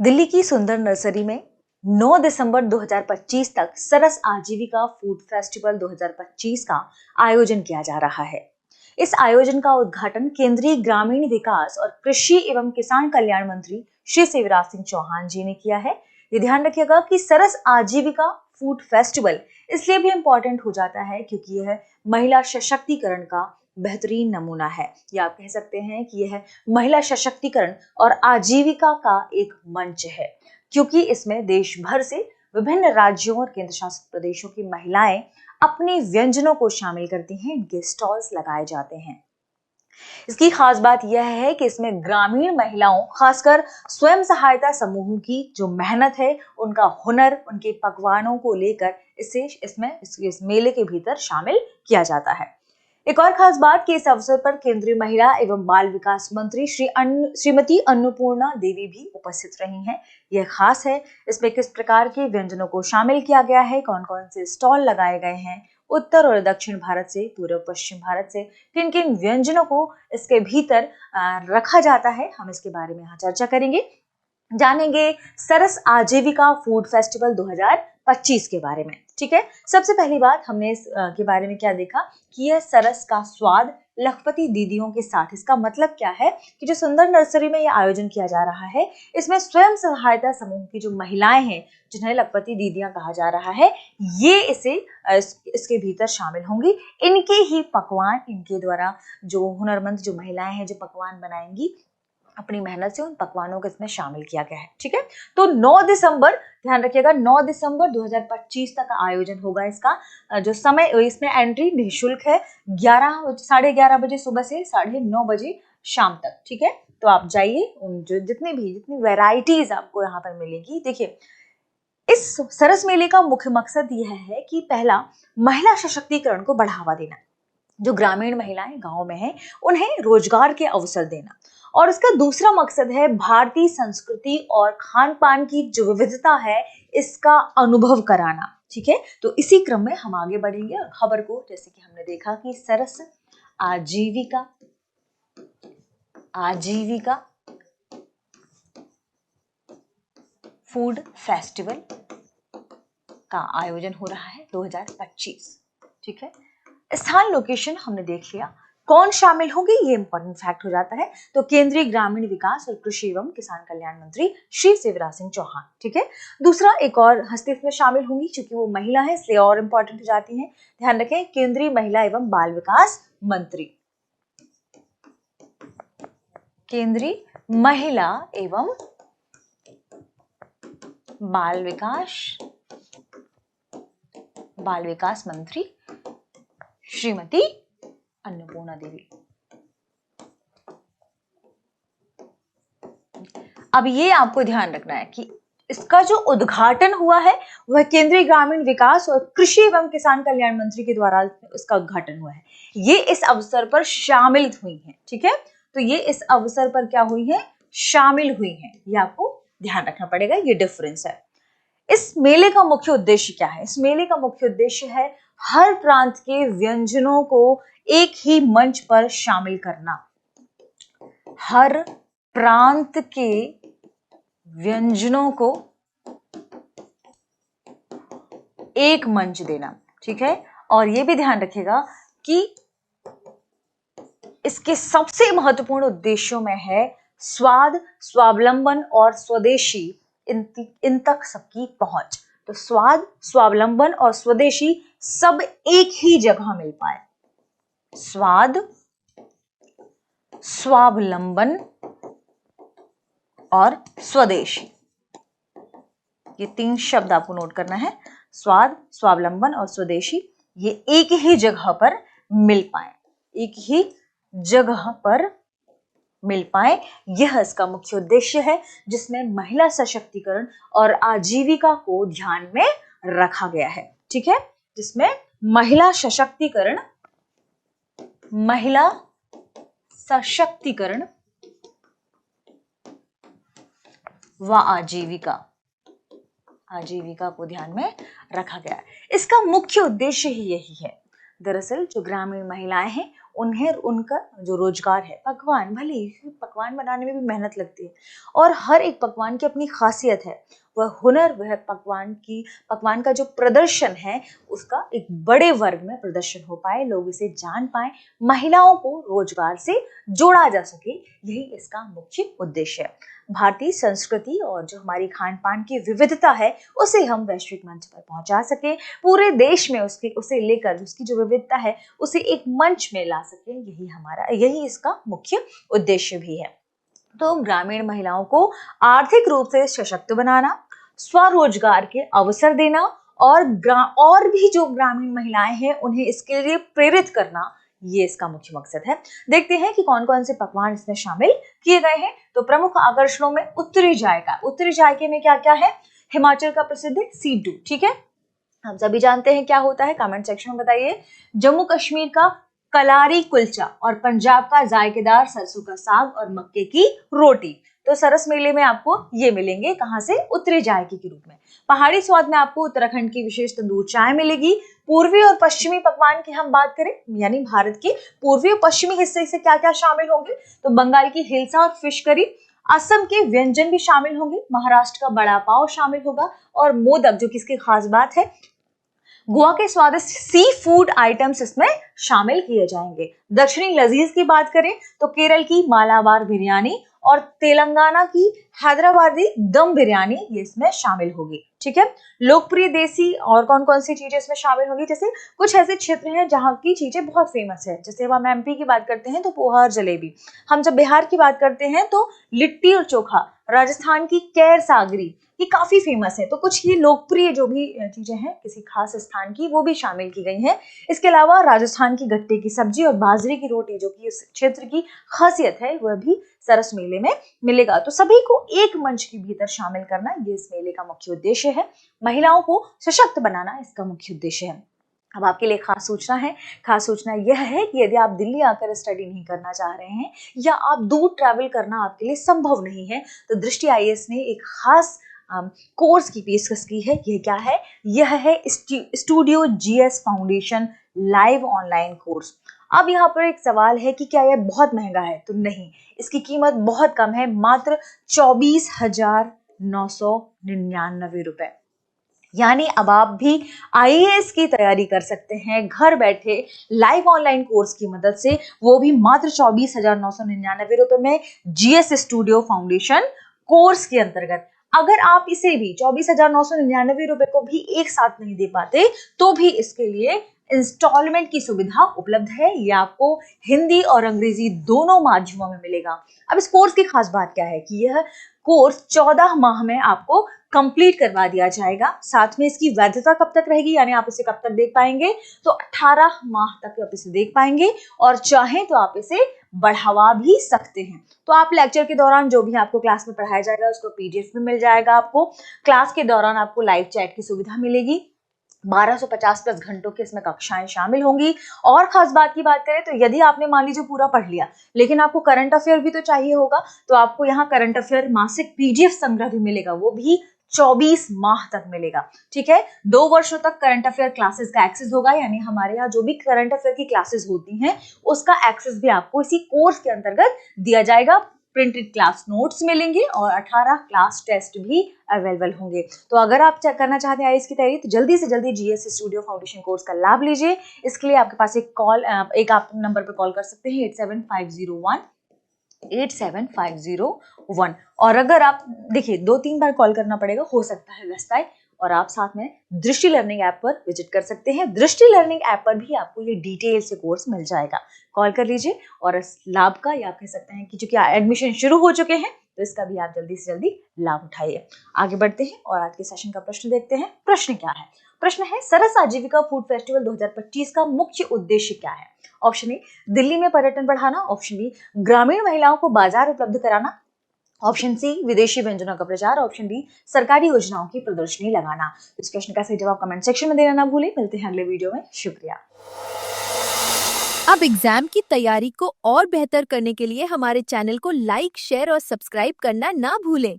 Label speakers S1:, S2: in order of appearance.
S1: दिल्ली की सुंदर नर्सरी में 9 दिसंबर 2025 तक सरस आजीविका फूड फेस्टिवल 2025 का आयोजन किया जा रहा है। इस आयोजन का उद्घाटन केंद्रीय ग्रामीण विकास और कृषि एवं किसान कल्याण मंत्री श्री शिवराज सिंह चौहान जी ने किया है। ये ध्यान रखिएगा कि सरस आजीविका फूड फेस्टिवल इसलिए भी इम्पोर्टेंट हो जाता है क्योंकि यह महिला सशक्तिकरण का बेहतरीन नमूना है, या आप कह सकते हैं कि यह महिला सशक्तिकरण और आजीविका का एक मंच है, क्योंकि इसमें देश भर से विभिन्न राज्यों और केंद्र शासित प्रदेशों की महिलाएं अपने व्यंजनों को शामिल करती हैं। इनके स्टॉल्स लगाए जाते हैं। इसकी खास बात यह है कि इसमें ग्रामीण महिलाओं, खासकर स्वयं सहायता समूहों की जो मेहनत है, उनका हुनर, उनके पकवानों को लेकर इस मेले के भीतर शामिल किया जाता है। एक और खास बात कि इस अवसर पर केंद्रीय महिला एवं बाल विकास मंत्री श्रीमती अन्नपूर्णा देवी भी उपस्थित रही हैं। यह खास है, इसमें किस प्रकार के व्यंजनों को शामिल किया गया है, कौन कौन से स्टॉल लगाए गए हैं, उत्तर और दक्षिण भारत से, पूर्व पश्चिम भारत से किन किन व्यंजनों को इसके भीतर रखा जाता है, हम इसके बारे में यहाँ चर्चा करेंगे, जानेंगे सरस आजीविका फूड फेस्टिवल 2025 के बारे में। ठीक है, सबसे पहली बात हमने इस के बारे में क्या देखा कि यह सरस का स्वाद लखपति दीदियों के साथ। इसका मतलब क्या है कि जो सुंदर नर्सरी में यह आयोजन किया जा रहा है, इसमें स्वयं सहायता समूह की जो महिलाएं हैं, जिन्हें लखपति दीदियां कहा जा रहा है, ये इसके भीतर शामिल होंगी। इनके ही पकवान, इनके द्वारा जो हुनरमंद जो महिलाएं हैं जो पकवान बनाएंगी, अपनी मेहनत से उन पकवानों को इसमें शामिल किया गया है। ठीक है, तो 9 दिसंबर, ध्यान रखिएगा, 9 दिसंबर 2025 तक आयोजन होगा। इसका जो समय, इसमें एंट्री निःशुल्क है, 11:30 बजे सुबह से 9:30 बजे शाम तक। ठीक है, तो आप जाइए, जितनी वैरायटीज आपको यहाँ पर मिलेगी। देखिए, इस सरस मेले का मुख्य मकसद यह है कि पहला, महिला सशक्तिकरण को बढ़ावा देना। जो ग्रामीण महिलाएं गांव में हैं, उन्हें रोजगार के अवसर देना। और इसका दूसरा मकसद है भारतीय संस्कृति और खान पान की जो विविधता है, इसका अनुभव कराना। ठीक है, तो इसी क्रम में हम आगे बढ़ेंगे और खबर को, जैसे कि हमने देखा कि सरस आजीविका फूड फेस्टिवल का आयोजन हो रहा है 2025। ठीक है, स्थान, लोकेशन हमने देख लिया। कौन शामिल होंगे, ये इंपॉर्टेंट फैक्ट हो जाता है। तो केंद्रीय ग्रामीण विकास और कृषि एवं किसान कल्याण मंत्री श्री शिवराज सिंह चौहान। ठीक है, दूसरा, एक और हस्ती इसमें शामिल होंगी, क्योंकि वो महिला है इसलिए और इंपॉर्टेंट हो जाती है। ध्यान रखें, केंद्रीय महिला एवं बाल विकास मंत्री, केंद्रीय महिला एवं बाल विकास मंत्री श्रीमती अन्नपूर्णा देवी। अब ये आपको ध्यान रखना है कि इसका जो उद्घाटन हुआ है वह केंद्रीय ग्रामीण विकास और कृषि एवं किसान कल्याण मंत्री के द्वारा इसका उद्घाटन हुआ है। ये इस अवसर पर शामिल हुई हैं। ठीक है, तो ये इस अवसर पर क्या हुई है, शामिल हुई हैं। ये आपको ध्यान रखना पड़ेगा, ये डिफरेंस है। इस मेले का मुख्य उद्देश्य क्या है? इस मेले का मुख्य उद्देश्य है हर प्रांत के व्यंजनों को एक ही मंच पर शामिल करना। हर प्रांत के व्यंजनों को एक मंच देना। ठीक है, और यह भी ध्यान रखिएगा कि इसके सबसे महत्वपूर्ण उद्देश्यों में है स्वाद, स्वावलंबन और स्वदेशी, इन तक सबकी पहुंच। तो स्वाद, स्वावलंबन और स्वदेशी सब एक ही जगह मिल पाए। स्वाद, स्वावलंबन और स्वदेशी, ये 3 शब्द आपको नोट करना है। स्वाद, स्वावलंबन और स्वदेशी, ये एक ही जगह पर मिल पाए, एक ही जगह पर मिल पाए। यह इसका मुख्य उद्देश्य है, जिसमें महिला सशक्तिकरण और आजीविका को ध्यान में रखा गया है। ठीक है, जिसमें महिला सशक्तिकरण व आजीविका को ध्यान में रखा गया है। इसका मुख्य उद्देश्य ही यही है। दरअसल जो ग्रामीण महिलाएं हैं, उन्हें उनका जो रोजगार है, पकवान, भले ही पकवान बनाने में भी मेहनत लगती है और हर एक पकवान की अपनी खासियत है, वह हुनर, वह पकवान का जो प्रदर्शन है उसका एक बड़े वर्ग में प्रदर्शन हो पाए, लोग इसे जान पाए, महिलाओं को रोजगार से जोड़ा जा सके, यही इसका मुख्य उद्देश्य है। भारतीय संस्कृति और जो हमारी खान पान की विविधता है उसे हम वैश्विक मंच पर पहुंचा सके, पूरे देश में उसे लेकर उसकी जो विविधता है उसे एक मंच में ला सके, यही इसका मुख्य उद्देश्य भी है। तो ग्रामीण महिलाओं को आर्थिक रूप से सशक्त बनाना, स्वरोजगार के अवसर देना और भी जो ग्रामीण महिलाएं हैं उन्हें इसके लिए प्रेरित करना, ये इसका मुख्य मकसद है। देखते हैं कि कौन कौन से पकवान इसमें शामिल किए गए हैं। तो प्रमुख आकर्षणों में उत्तरी जायके में क्या क्या है? हिमाचल का प्रसिद्ध सिड्डू, ठीक है, हम सभी जानते हैं क्या होता है, कमेंट सेक्शन में बताइए। जम्मू कश्मीर का कलारी कुलचा और पंजाब का जायकेदार सरसों का साग और मक्के की रोटी। तो सरस मेले में आपको ये मिलेंगे, कहां से? उत्तरी जायके के रूप में। पहाड़ी स्वाद में आपको उत्तराखंड की विशेष तंदूर चाय मिलेगी। पूर्वी और पश्चिमी पकवान की हम बात करें, यानी भारत के पूर्वी और पश्चिमी हिस्से से क्या क्या शामिल होंगे, तो बंगाल की हिल्सा और फिश करी, असम के व्यंजन भी शामिल होंगे, महाराष्ट्र का बड़ा पाव शामिल होगा और मोदक, जो किसकी खास बात है, गोवा के स्वादिष्ट सी फूड आइटम्स इसमें शामिल किए जाएंगे। दक्षिणी लजीज की बात करें तो केरल की मालाबार बिरयानी और तेलंगाना की हैदराबादी दम बिरयानी ये इसमें शामिल होगी, ठीक है। लोकप्रिय देसी और कौन कौन सी चीजें इसमें शामिल होगी, जैसे कुछ ऐसे क्षेत्र हैं जहाँ की चीजें बहुत फेमस है, जैसे हम एमपी की बात करते हैं तो पोहा और जलेबी, हम जब बिहार की बात करते हैं तो लिट्टी और चोखा, राजस्थान की कैर सागरी, ये काफी फेमस है। तो कुछ ये लोकप्रिय जो भी चीजें हैं किसी खास स्थान की, वो भी शामिल की गई हैं। इसके अलावा राजस्थान की गट्टे की सब्जी और बाजरे की रोटी, जो कि इस क्षेत्र की खासियत है, वह भी सरस मेले में मिलेगा। तो सभी को एक मंच के भीतर शामिल करना, ये इस मेले का मुख्य उद्देश्य है। महिलाओं को सशक्त बनाना इसका मुख्य उद्देश्य है। अब आपके लिए खास सूचना यह है कि यदि आप दिल्ली आकर स्टडी नहीं करना चाह रहे हैं या आप दूर ट्रैवल करना आपके लिए संभव नहीं है, तो दृष्टि आईएएस ने एक खास कोर्स की पेशकश की है। यह क्या है? यह है studio GS foundation live online course. अब यहाँ पर एक सवाल है कि क्या यह बहुत महंगा है? तो नहीं, इसकी कीमत बहुत कम है, मात्र 24,999 रुपए। यानी अब आप भी आईएएस की तैयारी कर सकते हैं घर बैठे लाइव ऑनलाइन कोर्स की मदद से, वो भी मात्र 24,999 रुपए में जीएस स्टूडियो फाउंडेशन कोर्स के अंतर्गत। अगर आप इसे भी 24,999 रुपए को भी एक साथ नहीं दे पाते तो भी इसके लिए इंस्टॉलमेंट की सुविधा उपलब्ध है। ये आपको हिंदी और अंग्रेजी दोनों माध्यमों में मिलेगा। अब इस कोर्स की खास बात क्या है कि यह कोर्स 14 माह में आपको कंप्लीट करवा दिया जाएगा। साथ में इसकी वैधता कब तक रहेगी, यानी आप इसे कब तक देख पाएंगे, तो 18 माह तक आप इसे देख पाएंगे और चाहें तो आप इसे बढ़ावा भी सकते हैं। तो आप लेक्चर के दौरान जो भी आपको क्लास में पढ़ाया जाएगा उसको पीडीएफ में मिल जाएगा। आपको क्लास के दौरान आपको लाइव चैट की सुविधा मिलेगी। 1250 प्लस घंटों की इसमें कक्षाएं शामिल होंगी। और खास बात की बात करें तो यदि आपने मान लीजिए पूरा पढ़ लिया लेकिन आपको करंट अफेयर भी तो चाहिए होगा, तो आपको यहाँ करंट अफेयर मासिक पीडीएफ संग्रह भी मिलेगा, वो भी 24 माह तक मिलेगा, ठीक है। 2 वर्षों तक करंट अफेयर क्लासेस का एक्सेस होगा, यानी हमारे यहाँ जो भी करंट अफेयर की क्लासेस होती हैं उसका एक्सेस भी आपको इसी कोर्स के अंतर्गत दिया जाएगा। प्रिंटेड क्लास नोट्स मिलेंगे और 18 क्लास टेस्ट भी अवेलेबल होंगे। तो अगर आप करना चाहते हैं आईएएस की तैयारी तो जल्दी से जल्दी जीएस स्टूडियो फाउंडेशन कोर्स का लाभ लीजिए। इसके लिए आपके पास एक आप नंबर पर कॉल कर सकते हैं 8750187501। और अगर आप देखिए 2-3 बार कॉल करना पड़ेगा, हो सकता है व्यस्त आए, और आप साथ में दृष्टि लर्निंग ऐप पर विजिट कर सकते हैं। दृष्टि लर्निंग ऐप पर भी आपको ये डिटेल से कोर्स मिल जाएगा। कॉल कर लीजिए और इस लाभ का, या कह सकते हैं कि चूंकि एडमिशन शुरू हो चुके हैं तो इसका भी आप जल्दी से जल्दी लाभ उठाइए। आगे बढ़ते हैं और आज के सेशन का प्रश्न देखते हैं। प्रश्न क्या है? प्रश्न है सरस आजीविका फूड फेस्टिवल 2025 का मुख्य उद्देश्य क्या है? ऑप्शन ए दिल्ली में पर्यटन बढ़ाना, ऑप्शन बी ग्रामीण महिलाओं को बाजार उपलब्ध कराना, ऑप्शन सी विदेशी व्यंजनों का प्रचार, ऑप्शन डी सरकारी योजनाओं की प्रदर्शनी लगाना। इस प्रश्न का सही जवाब कमेंट सेक्शन में देना ना भूलें। मिलते हैं अगले वीडियो में, शुक्रिया।
S2: अब एग्जाम की तैयारी को और बेहतर करने के लिए हमारे चैनल को लाइक, शेयर और सब्सक्राइब करना ना भूलें।